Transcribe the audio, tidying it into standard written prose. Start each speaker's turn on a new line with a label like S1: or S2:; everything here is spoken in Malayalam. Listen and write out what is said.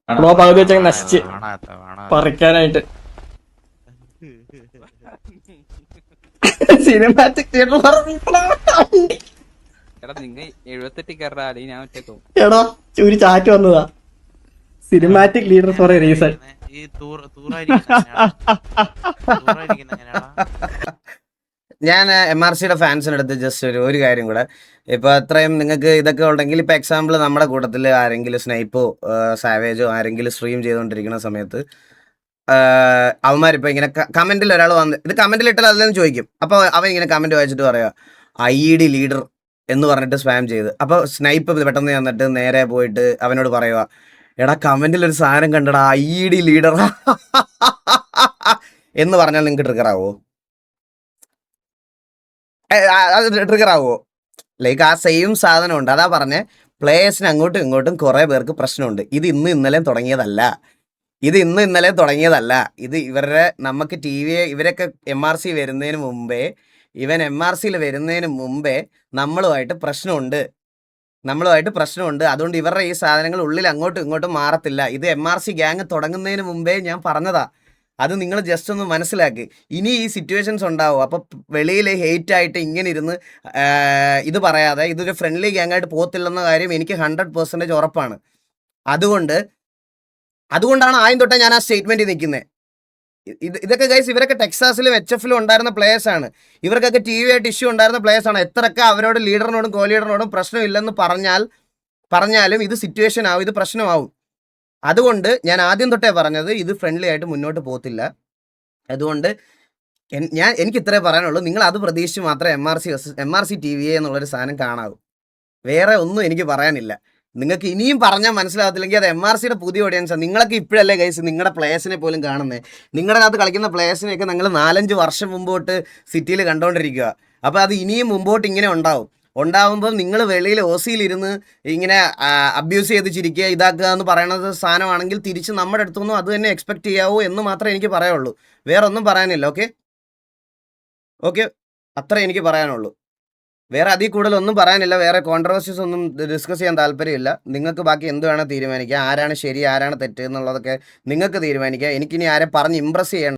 S1: ബ്രോ പകുതി വെച്ചങ്ങ് നശിച്ച് പറിക്കാനായിട്ട്. സിനിമാറ്റിക് എടാ ഒരു ചാറ്റ് വന്നതാ. Cinematic leader four A reason.
S2: ഞാൻ MRCയുടെ ഫാൻസിൻ്റെ അടുത്ത് ജസ്റ്റ് ഒരു കാര്യം കൂടെ. ഇപ്പോൾ അത്രയും നിങ്ങൾക്ക് ഇതൊക്കെ ഉണ്ടെങ്കിൽ, ഇപ്പോൾ എക്സാമ്പിൾ നമ്മുടെ കൂട്ടത്തിൽ ആരെങ്കിലും സ്നൈപ്പോ സാവേജോ ആരെങ്കിലും സ്ട്രീം ചെയ്തുകൊണ്ടിരിക്കുന്ന സമയത്ത് അവന്മാരിപ്പോൾ ഇങ്ങനെ കമൻറ്റിൽ ഒരാൾ വന്ന് ഇത് കമൻറ്റിൽ ഇട്ടാൽ അതിലെന്ന് ചോദിക്കും. അപ്പോൾ അവൻ ഇങ്ങനെ കമൻറ്റ് വായിച്ചിട്ട് പറയുക IED ലീഡർ എന്ന് പറഞ്ഞിട്ട് സ്പാം ചെയ്ത്. അപ്പോൾ സ്നൈപ്പ് പെട്ടെന്ന് വന്നിട്ട് നേരെ പോയിട്ട് അവനോട് പറയുക, എടാ കമൻറ്റിൽ ഒരു സാധനം കണ്ടടാ IED ലീഡർ എന്ന് പറഞ്ഞാൽ നിങ്ങൾക്ക് ട്രിഗറാവോ? അത് ട്രിഗറാവോ? ലൈക്ക് ആ സെയിം സാധനമുണ്ട്. അതാ പറഞ്ഞേ, പ്ലേയേഴ്സിന് അങ്ങോട്ടും ഇങ്ങോട്ടും കുറേ പേർക്ക് പ്രശ്നമുണ്ട്. ഇത് ഇന്നലെ തുടങ്ങിയതല്ല. ഇത് ഇന്നലെ തുടങ്ങിയതല്ല. ഇത് ഇവരുടെ നമുക്ക് ഇവരൊക്കെ MRC വരുന്നതിന് മുമ്പേ, ഇവൻ MRCയിൽ വരുന്നതിന് മുമ്പേ നമ്മളുമായിട്ട് പ്രശ്നമുണ്ട്. അതുകൊണ്ട് ഇവരുടെ ഈ സാധനങ്ങൾ ഉള്ളിൽ അങ്ങോട്ടും ഇങ്ങോട്ടും മാറത്തില്ല. ഇത് MRC ഗ്യാങ് തുടങ്ങുന്നതിന് മുമ്പേ ഞാൻ പറഞ്ഞതാ. അത് നിങ്ങൾ ജസ്റ്റ് ഒന്ന് മനസ്സിലാക്കി. ഇനി ഈ സിറ്റുവേഷൻസ് ഉണ്ടാവും. അപ്പോൾ വെളിയിൽ ഹെയ്റ്റ് ആയിട്ട് ഇങ്ങനെ ഇരുന്ന് ഇത് പറയാതെ ഇതൊരു ഫ്രണ്ട്ലി ഗ്യാങ്ങായിട്ട് പോകത്തില്ലെന്ന കാര്യം എനിക്ക് 100% ഉറപ്പാണ്. അതുകൊണ്ടാണ് ആദ്യം തൊട്ടേ ഞാൻ ആ സ്റ്റേറ്റ്മെൻറ്റിൽ നിൽക്കുന്നത്. ഇതൊക്കെ ഗൈസ് ഇവരൊക്കെ ടെക്സാസിലും HFലും ഉണ്ടായിരുന്ന പ്ലേയേഴ്സാണ്. ഇവർക്കൊക്കെ TV ആയിട്ട് ഇഷ്യൂ ഉണ്ടായിരുന്ന പ്ലേയേഴ്സാണ്. എത്രയൊക്കെ അവരോട് ലീഡറിനോടും കോ ലീഡറിനോടും പ്രശ്നമില്ലെന്ന് പറഞ്ഞാലും ഇത് സിറ്റുവേഷൻ ആവും, ഇത് പ്രശ്നമാവും. അതുകൊണ്ട് ഞാൻ ആദ്യം തൊട്ടേ പറഞ്ഞത് ഇത് ഫ്രണ്ട്ലി ആയിട്ട് മുന്നോട്ട് പോകത്തില്ല. അതുകൊണ്ട് എനിക്ക് ഇത്രേ പറയാനുള്ളൂ. നിങ്ങൾ അത് പ്രതീക്ഷിച്ച് മാത്രമേ MRC TVA എന്നുള്ളൊരു സാധനം കാണാവൂ. വേറെ ഒന്നും എനിക്ക് പറയാനില്ല. നിങ്ങൾക്ക് ഇനിയും പറഞ്ഞാൽ മനസ്സിലാകത്തില്ലെങ്കിൽ അത് MRCയുടെ പുതിയ ഓഡിയൻസാണ്. നിങ്ങളൊക്കെ ഇപ്പോഴല്ലേ ഗൈസ് നിങ്ങളുടെ പ്ലേയേഴ്സിനെ പോലും കാണുന്നത്. നിങ്ങളുടെ അകത്ത് കളിക്കുന്ന പ്ലേയേഴ്സിനെയൊക്കെ നിങ്ങൾ 4-5 വർഷം മുമ്പോട്ട് സിറ്റിയിൽ കണ്ടുകൊണ്ടിരിക്കുക. അപ്പോൾ അത് ഇനിയും മുമ്പോട്ട് ഇങ്ങനെ ഉണ്ടാവുമ്പം നിങ്ങൾ വെളിയിൽ OCയിലിരുന്ന് ഇങ്ങനെ അബ്യൂസ് ചെയ്ത് ചിരിക്കുക ഇതാക്കുക എന്ന് പറയുന്നത് സാധനമാണെങ്കിൽ തിരിച്ച് നമ്മുടെ അടുത്തൊന്നും അത് തന്നെ എക്സ്പെക്റ്റ് ചെയ്യാവൂ എന്ന് മാത്രമേ എനിക്ക് പറയാനുള്ളൂ. വേറെ ഒന്നും പറയാനില്ല. ഓക്കെ അത്രേ എനിക്ക് പറയാനുള്ളൂ. വേറെ അതിൽ കൂടുതലൊന്നും പറയാനില്ല. വേറെ കോൺട്രവേഴ്സീസ് ഒന്നും ഡിസ്കസ് ചെയ്യാൻ താല്പര്യമില്ല. നിങ്ങൾക്ക് ബാക്കി എന്ത് വേണം തീരുമാനിക്കുക. ആരാണ് ശരി ആരാണ് തെറ്റ് എന്നുള്ളതൊക്കെ നിങ്ങൾക്ക് തീരുമാനിക്കുക. എനിക്കിനി ആരെ പറഞ്ഞ് ഇമ്പ്രസ് ചെയ്യണം.